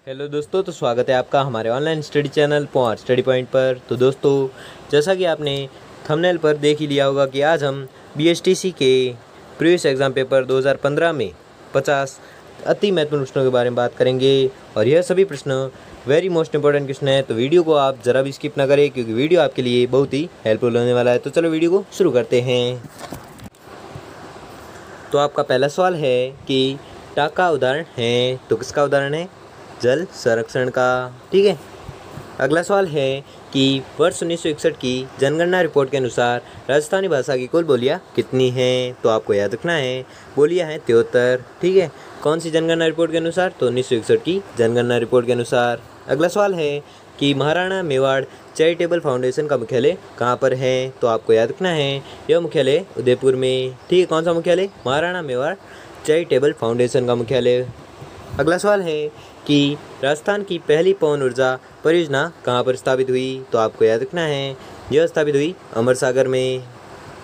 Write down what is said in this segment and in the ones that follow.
Hello दोस्तों, तो स्वागत है आपका हमारे online study channel point study point पर। तो दोस्तों, जैसा कि आपने थंबनेल पर देख ही लिया होगा कि आज हम बीएसटीसी के प्रीवियस एग्ज़ाम पेपर 2015 में 50 अति महत्वपूर्ण प्रश्नों के बारे में बात करेंगे। और यह सभी प्रश्न वेरी मोस्ट इंपॉर्टेंट क्वेश्चन है, तो वीडियो को आप ज़रा भी स्किप ना करें क्योंकि वीडियो आपके लिए बहुत ही हेल्पफुल होने वाला है। तो चलो वीडियो को शुरू करते हैं। तो आपका पहला सवाल है कि टाका उदाहरण है, तो किसका उदाहरण है? जल संरक्षण का। ठीक है। अगला सवाल है कि वर्ष 1961 की जनगणना रिपोर्ट के अनुसार राजस्थानी भाषा की कुल बोलियां कितनी हैं? तो आपको याद रखना है बोलियां हैं 73। ठीक है। कौन सी जनगणना रिपोर्ट के अनुसार? तो 1961 की जनगणना रिपोर्ट के अनुसार। अगला सवाल है कि महाराणा मेवाड़ चैरिटेबल फाउंडेशन का मुख्यालय कहाँ पर है? तो आपको याद रखना है यह मुख्यालय उदयपुर में। ठीक है। कौन सा मुख्यालय? महाराणा मेवाड़ चैरिटेबल फाउंडेशन का मुख्यालय। अगला सवाल है कि राजस्थान की पहली पवन ऊर्जा परियोजना कहाँ पर स्थापित हुई? तो आपको याद रखना है यह स्थापित हुई अमर सागर में।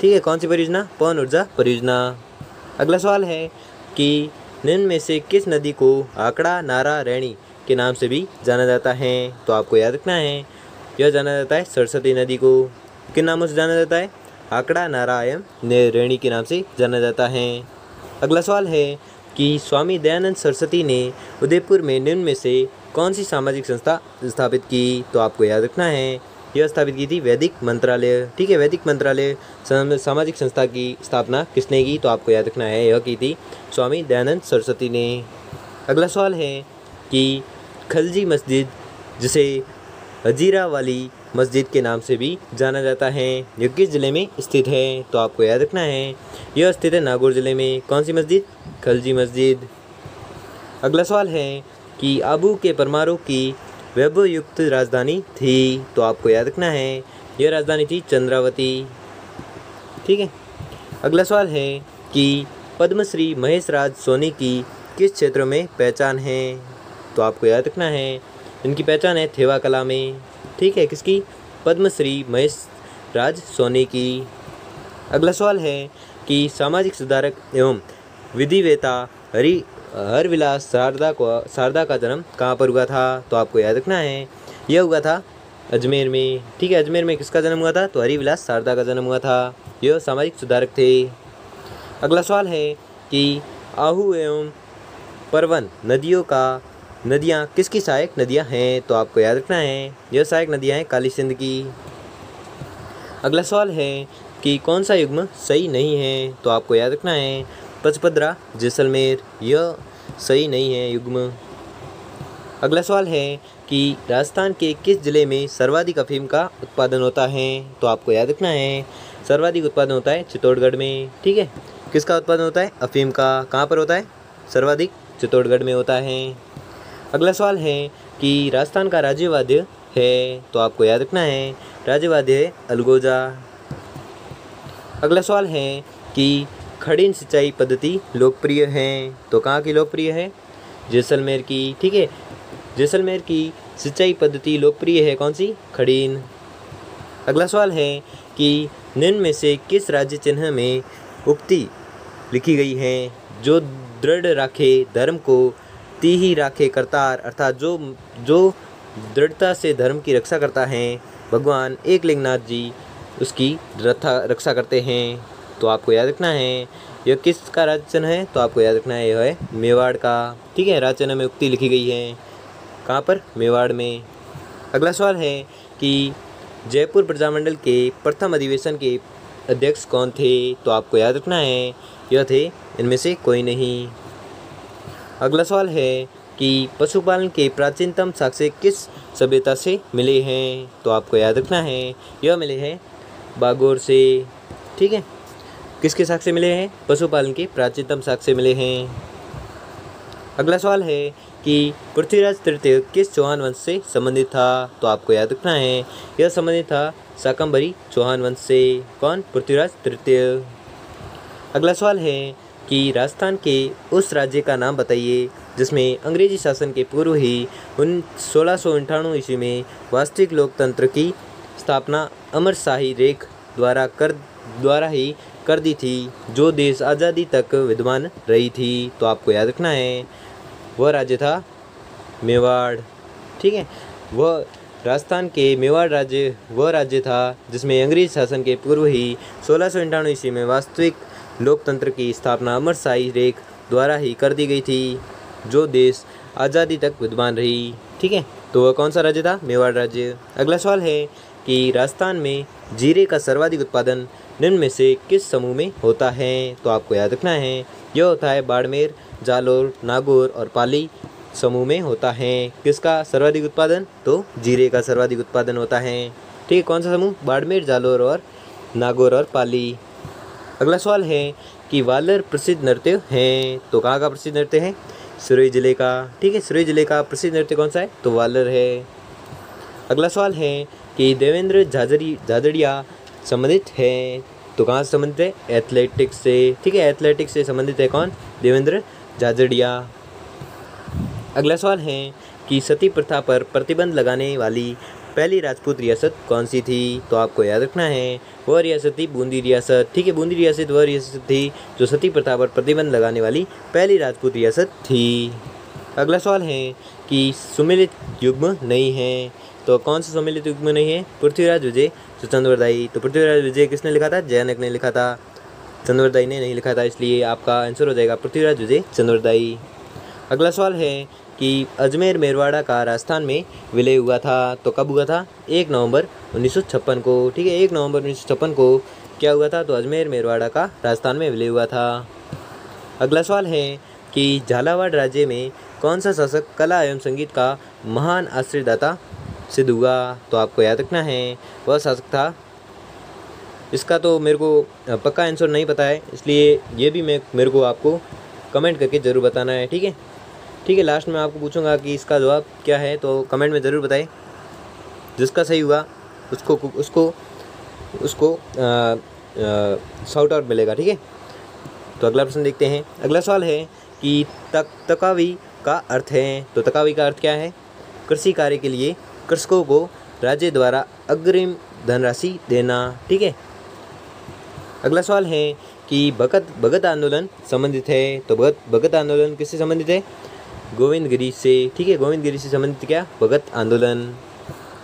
ठीक है। कौन सी परियोजना? पवन ऊर्जा परियोजना। अगला सवाल है कि निम्न में से किस नदी को आकड़ा, नारा, रैणी के नाम से भी जाना जाता है? तो आपको याद रखना है यह जाना जाता है सरस्वती नदी को। किन नामों से जाना जाता है? आकड़ा, नारा एवं रैणी के नाम से जाना जाता है। अगला सवाल है कि स्वामी दयानंद सरस्वती ने उदयपुर में निम्न में से कौन सी सामाजिक संस्था स्थापित की? तो आपको याद रखना है यह स्थापित की थी वैदिक मंत्रालय। ठीक है। वैदिक मंत्रालय सामाजिक संस्था की स्थापना किसने की? तो आपको याद रखना है यह की थी स्वामी दयानंद सरस्वती ने। अगला सवाल है कि खलजी मस्जिद, जिसे हजीरा वाली मस्जिद के नाम से भी जाना जाता है, यह किस ज़िले में स्थित है? तो आपको याद रखना है यह स्थित है नागौर ज़िले में। कौन सी मस्जिद? खलजी मस्जिद। अगला सवाल है कि आबू के परमारों की वैभवयुक्त राजधानी थी? तो आपको याद रखना है यह राजधानी थी चंद्रावती। ठीक है। अगला सवाल है कि पद्मश्री महेश राज सोनी की किस क्षेत्र में पहचान है? तो आपको याद रखना है इनकी पहचान है थेवा कला में। ठीक है। किसकी? पद्मश्री महेश राज सोनी की। अगला सवाल है कि सामाजिक सुधारक एवं विधिवेता हरविलास शारदा का जन्म कहाँ पर हुआ था? तो आपको याद रखना है यह हुआ था अजमेर में। ठीक है। अजमेर में किसका जन्म हुआ था? तो हरिविलास शारदा का जन्म हुआ था। यह सामाजिक सुधारक थे। अगला सवाल है कि आहू एवं परवन नदियाँ किसकी सहायक नदियाँ हैं? तो आपको याद रखना है यह सहायक नदियाँ हैं काली सिंध की। अगला सवाल है कि कौन सा युग्म सही नहीं है? तो आपको याद रखना है पचपदरा जैसलमेर, यह सही नहीं है युग्म। अगला सवाल है कि राजस्थान के किस जिले में सर्वाधिक अफीम का उत्पादन होता है? तो आपको याद रखना है सर्वाधिक उत्पादन होता है चित्तौड़गढ़ में। ठीक है। किसका उत्पादन होता है? अफीम का। कहाँ पर होता है? सर्वाधिक चित्तौड़गढ़ में होता है। अगला सवाल है कि राजस्थान का राज्य वाद्य है? तो आपको याद रखना है राज्य वाद्य है अलगोजा। अगला सवाल है कि खड़ीन सिंचाई पद्धति लोकप्रिय है? तो कहाँ की लोकप्रिय है? जैसलमेर की। ठीक है। जैसलमेर की सिंचाई पद्धति लोकप्रिय है कौन सी? खड़ीन। अगला सवाल है कि निम्न में से किस राज्य चिन्ह में उक्ति लिखी गई है? जो दृढ़ राखे धर्म को तीही राखे करतार, अर्थात जो दृढ़ता से धर्म की रक्षा करता है भगवान एकलिंगनाथ जी उसकी रक्षा करते हैं। तो आपको याद रखना है यह किसका राज्य चिन्ह है? तो आपको याद रखना है यह है मेवाड़ का। ठीक है। राज्य चिन्ह में उक्ति लिखी गई है कहाँ पर? मेवाड़ में। अगला सवाल है कि जयपुर प्रजामंडल के प्रथम अधिवेशन के अध्यक्ष कौन थे? तो आपको याद रखना है यह थे इनमें से कोई नहीं। अगला सवाल है कि पशुपालन के प्राचीनतम साक्ष्य किस सभ्यता से मिले हैं? तो आपको याद रखना है यह मिले हैं बागोर से। ठीक है। किसके साक्ष्य मिले हैं? पशुपालन के प्राचीनतम साक्ष्य मिले हैं। अगला सवाल है कि पृथ्वीराज तृतीय किस चौहान वंश से संबंधित था? तो आपको याद रखना है यह संबंधित था शाकंभरी चौहान वंश से। कौन? पृथ्वीराज तृतीय। अगला सवाल है कि राजस्थान के उस राज्य का नाम बताइए जिसमें अंग्रेजी शासन के पूर्व ही 1698 ईस्वी में वास्तविक लोकतंत्र की स्थापना अमर शाही रेख द्वारा ही कर दी थी, जो देश आज़ादी तक विद्यमान रही थी। तो आपको याद रखना है वह राज्य था मेवाड़। ठीक है, वह राजस्थान के मेवाड़ राज्य वह राज्य था जिसमें अंग्रेज शासन के पूर्व ही 1691 ईस्वी में वास्तविक लोकतंत्र की स्थापना अमर शाही रेख द्वारा ही कर दी गई थी, जो देश आज़ादी तक विद्यमान रही। ठीक है, तो वह कौन सा राज्य था? मेवाड़ राज्य। अगला सवाल है कि राजस्थान में जीरे का सर्वाधिक उत्पादन निम्न में से किस समूह में होता है? तो आपको याद रखना है, यह होता है बाड़मेर, जालोर, नागौर और पाली समूह में होता है। किसका सर्वाधिक उत्पादन? तो जीरे का सर्वाधिक उत्पादन होता है। ठीक है, कौन सा समूह? बाड़मेर, जालोर और नागौर और पाली। अगला सवाल है कि वालर प्रसिद्ध नृत्य हैं, तो कहाँ का प्रसिद्ध नृत्य है? सिरोही जिले का। ठीक है, सिरोही जिले का प्रसिद्ध नृत्य कौन सा है? तो वालर है। अगला सवाल है कि देवेंद्र झाझड़िया संबंधित है, तो कहाँ से संबंधित है? एथलेटिक्स से। ठीक है, एथलेटिक्स से संबंधित है कौन? देवेंद्र झाझड़िया। अगला सवाल है कि सती प्रथा पर प्रतिबंध लगाने वाली पहली राजपूत रियासत कौन सी थी? तो आपको याद रखना है, वह रियासत थी बूंदी रियासत। ठीक है, बूंदी रियासत वह रियासत थी जो सती प्रथा पर प्रतिबंध लगाने वाली पहली राजपूत रियासत थी। अगला सवाल है कि सुमेलित युग्म नहीं है, तो कौन सा सुमेलित युग्म नहीं है? पृथ्वीराज विजय चंद्रवरदायी। तो पृथ्वीराज विजय किसने लिखा था? जैनक ने लिखा था, चंद्रवरदायी ने नहीं लिखा था, इसलिए आपका आंसर हो जाएगा पृथ्वीराज विजय चंद्रवरदायी। अगला सवाल है कि अजमेर मेरवाड़ा का राजस्थान में विलय हुआ था, तो कब हुआ था? 1 नवंबर 1956 को। ठीक है, 1 नवंबर 1956 को क्या हुआ था? तो अजमेर मेरवाड़ा का राजस्थान में विलय हुआ था। अगला सवाल है कि झालावाड़ राज्य में कौन सा शासक कला एवं संगीत का महान आश्रयदाता सिद्ध हुआ? तो आपको याद रखना है, वह शासक था, इसका तो मेरे को पक्का आंसर नहीं पता है, इसलिए ये भी मेरे को आपको कमेंट करके ज़रूर बताना है। ठीक है, ठीक है, लास्ट में आपको पूछूंगा कि इसका जवाब क्या है, तो कमेंट में ज़रूर बताएं। जिसका सही हुआ उसको शाउट आउट मिलेगा। ठीक है, तो अगला प्रश्न देखते हैं। अगला सवाल है कि तकावी का अर्थ है, तो तकावी का अर्थ क्या है? कृषि कार्य के लिए कृषकों को राज्य द्वारा अग्रिम धनराशि देना। ठीक है, अगला सवाल है कि भगत आंदोलन संबंधित है, तो भगत आंदोलन किससे संबंधित है? गोविंद गिरी से। ठीक है, गोविंद गिरी से संबंधित क्या? भगत आंदोलन।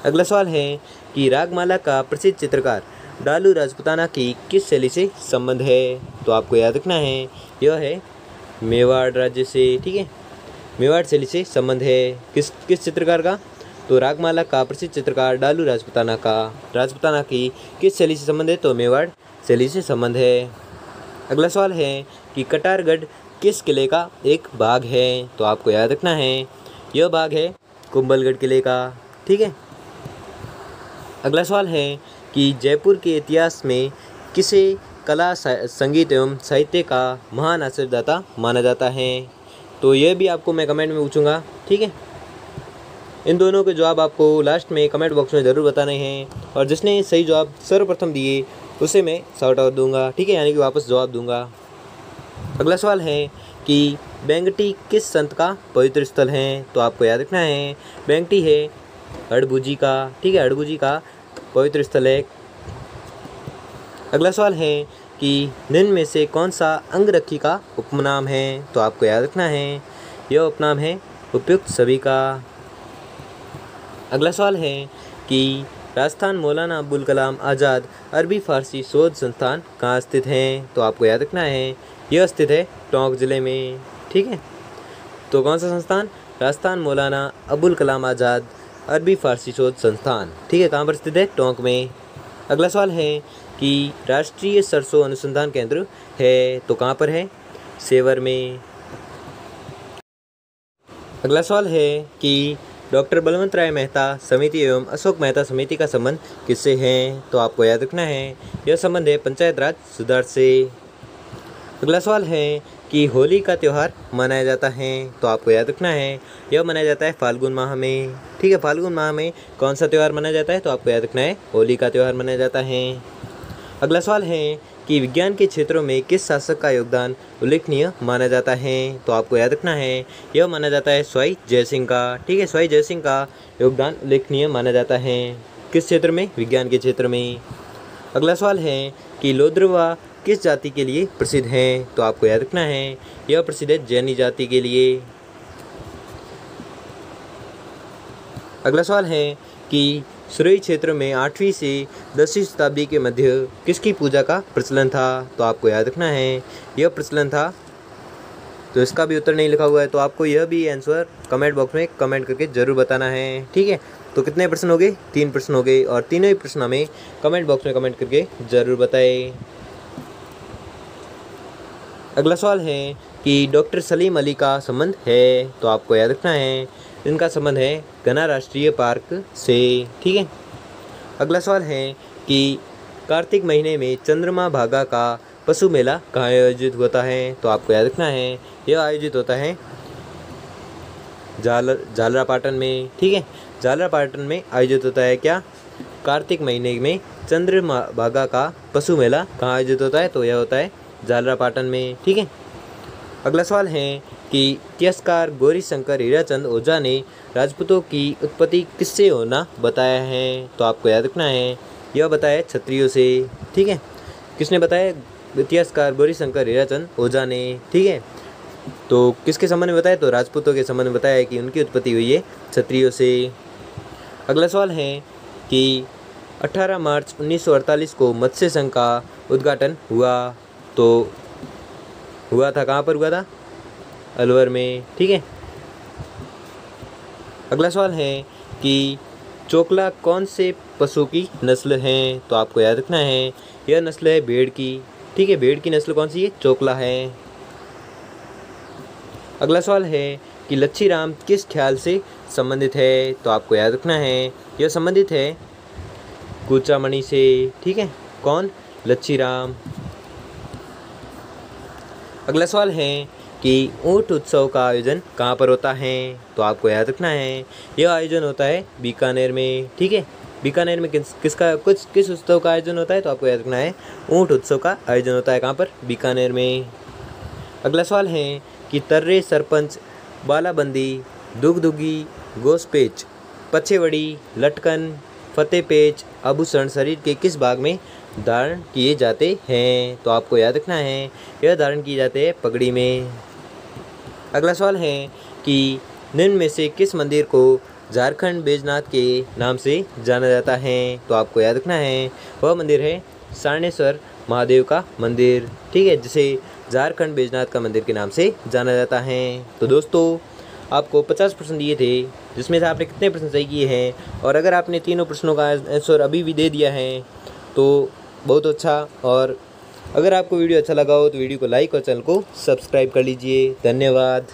अगला सवाल है कि रागमाला का प्रसिद्ध चित्रकार डालू राजपुताना की किस शैली से संबंध है? तो आपको याद रखना है, यह है मेवाड़ राज्य से। ठीक है, मेवाड़ शैली से संबंध है। किस चित्रकार का? तो रागमाला का प्रसिद्ध चित्रकार डालू राजपुताना की किस शैली से संबंध है? तो मेवाड़ शैली से संबंध है। अगला सवाल है कि कटारगढ़ किस किले का एक भाग है? तो आपको याद रखना है, यह भाग है कुंभलगढ़ किले का। ठीक है, अगला सवाल है कि जयपुर के इतिहास में किसे कला संगीत एवं साहित्य का महान आश्रयदाता माना जाता है? तो यह भी आपको मैं कमेंट में पूछूंगा। ठीक है, इन दोनों के जवाब आपको लास्ट में कमेंट बॉक्स में ज़रूर बताने हैं, और जिसने सही जवाब सर्वप्रथम दिए उसे मैं शाउट आउट दूंगा। ठीक है, यानी कि वापस जवाब दूंगा। अगला सवाल है कि बेंगटी किस संत का पवित्र स्थल है? तो आपको याद रखना है, बेंगटी है हड़बूजी का। ठीक है, हड़बूजी का पवित्र स्थल है। अगला सवाल है कि निम्न में से कौन सा अंगरक्षी का उपनाम है? तो आपको याद रखना है, यह उपनाम है उपयुक्त सभी का। अगला सवाल है कि राजस्थान मौलाना अबुल कलाम आज़ाद अरबी फ़ारसी शोध संस्थान कहाँ स्थित है? तो आपको याद रखना है, यह स्थित है टोंक ज़िले में। ठीक है, तो कौन सा संस्थान? राजस्थान मौलाना अबुल कलाम आज़ाद अरबी फ़ारसी शोध संस्थान। ठीक है, कहाँ पर स्थित है? टोंक में। अगला सवाल है कि राष्ट्रीय सरसों अनुसंधान केंद्र है, तो कहाँ पर है? सेवर में। अगला सवाल है कि डॉक्टर बलवंत राय मेहता समिति एवं अशोक मेहता समिति का संबंध किससे है? तो आपको याद रखना है, यह संबंध है पंचायत राज सुधार से। अगला सवाल है कि होली का त्यौहार मनाया जाता है, तो आपको याद रखना है, यह मनाया जाता है फाल्गुन माह में। ठीक है, फाल्गुन माह में कौन सा त्यौहार मनाया जाता है? तो आपको याद रखना है, होली का त्यौहार मनाया जाता है। अगला सवाल है कि विज्ञान के क्षेत्रों में किस शासक का योगदान उल्लेखनीय माना जाता है? तो आपको याद रखना है, यह माना जाता है स्वाई जयसिंह का। ठीक है, स्वाई जयसिंह का योगदान उल्लेखनीय माना जाता है। किस क्षेत्र में? विज्ञान के क्षेत्र में। अगला सवाल है कि लोद्रवा किस जाति के लिए प्रसिद्ध हैं? तो आपको याद रखना है, यह प्रसिद्ध है जैनी जाति के लिए। अगला सवाल है कि सुरई क्षेत्र में 8वीं से 10वीं शताब्दी के मध्य किसकी पूजा का प्रचलन था? तो आपको याद रखना है यह प्रचलन था। तो इसका भी उत्तर नहीं लिखा हुआ है, तो आपको यह भी आंसर कमेंट बॉक्स में कमेंट करके ज़रूर बताना है, ठीक है। तो कितने प्रश्न हो गए? 3 प्रश्न हो गए, और तीनों ही प्रश्न हमें कमेंट बॉक्स में कमेंट करके ज़रूर बताएं। अगला सवाल है कि डॉक्टर सलीम अली का संबंध है? तो आपको याद रखना है इनका संबंध है घना राष्ट्रीय पार्क से, ठीक है। अगला सवाल है कि कार्तिक महीने में चंद्रमा भागा का पशु मेला कहाँ आयोजित होता है? तो आपको याद रखना है यह आयोजित होता है झालरापाटन में, ठीक है। झालरापाटन में आयोजित होता है क्या? कार्तिक महीने में चंद्रमा भागा का पशु मेला कहाँ आयोजित होता है? तो यह होता है झालरापाटन में, ठीक है। अगला सवाल है कि इतिहासकार गौरीशंकर हीराचंद ओझा ने राजपूतों की उत्पत्ति किससे होना बताया है? तो आपको याद रखना है यह बताया क्षत्रियों से, ठीक है। किसने बताया? इतिहासकार गौरीशंकर हीराचंद ओझा ने, ठीक है। तो किसके संबंध में बताया? तो राजपूतों के संबंध में बताया कि उनकी उत्पत्ति हुई है क्षत्रियों से। अगला सवाल है कि 18 मार्च 1948 को मत्स्य संघ का उद्घाटन हुआ, तो हुआ था कहाँ पर हुआ था? अलवर में, ठीक है। अगला सवाल है कि चोकला कौन से पशु की नस्ल है? तो आपको याद रखना है यह नस्ल है भेड़ की, ठीक है। भेड़ की नस्ल कौन सी है? चोकला है। अगला सवाल है कि लच्छी राम किस ख्याल से संबंधित है? तो आपको याद रखना है यह संबंधित है कूचामणि से, ठीक है। कौन? लच्छी राम। अगला सवाल है कि ऊँट उत्सव का आयोजन कहाँ पर होता है? तो आपको याद रखना है यह आयोजन होता है बीकानेर में, ठीक है। बीकानेर में किस उत्सव का आयोजन होता है? तो आपको याद रखना है ऊँट उत्सव का आयोजन होता है कहाँ पर? बीकानेर में। अगला सवाल है कि तर्रे, सरपंच, बालाबंदी, दुगदुगी, गोसपेच, पछेवड़ी, लटकन, फतेहपेच आभूषण शरीर के किस भाग में धारण किए जाते हैं? तो आपको याद रखना है यह धारण किए जाते हैं पगड़ी में। अगला सवाल है कि निम्न में से किस मंदिर को झारखंड बैजनाथ के नाम से जाना जाता है? तो आपको याद रखना है वह मंदिर है सारनेश्वर महादेव का मंदिर, ठीक है, जिसे झारखंड बैजनाथ का मंदिर के नाम से जाना जाता है। तो दोस्तों आपको 50 प्रश्न दिए थे, जिसमें से आपने कितने प्रश्न सही किए हैं? और अगर आपने तीनों प्रश्नों का आंसर अभी भी दे दिया है तो बहुत अच्छा। और अगर आपको वीडियो अच्छा लगा हो तो वीडियो को लाइक और चैनल को सब्सक्राइब कर लीजिए। धन्यवाद।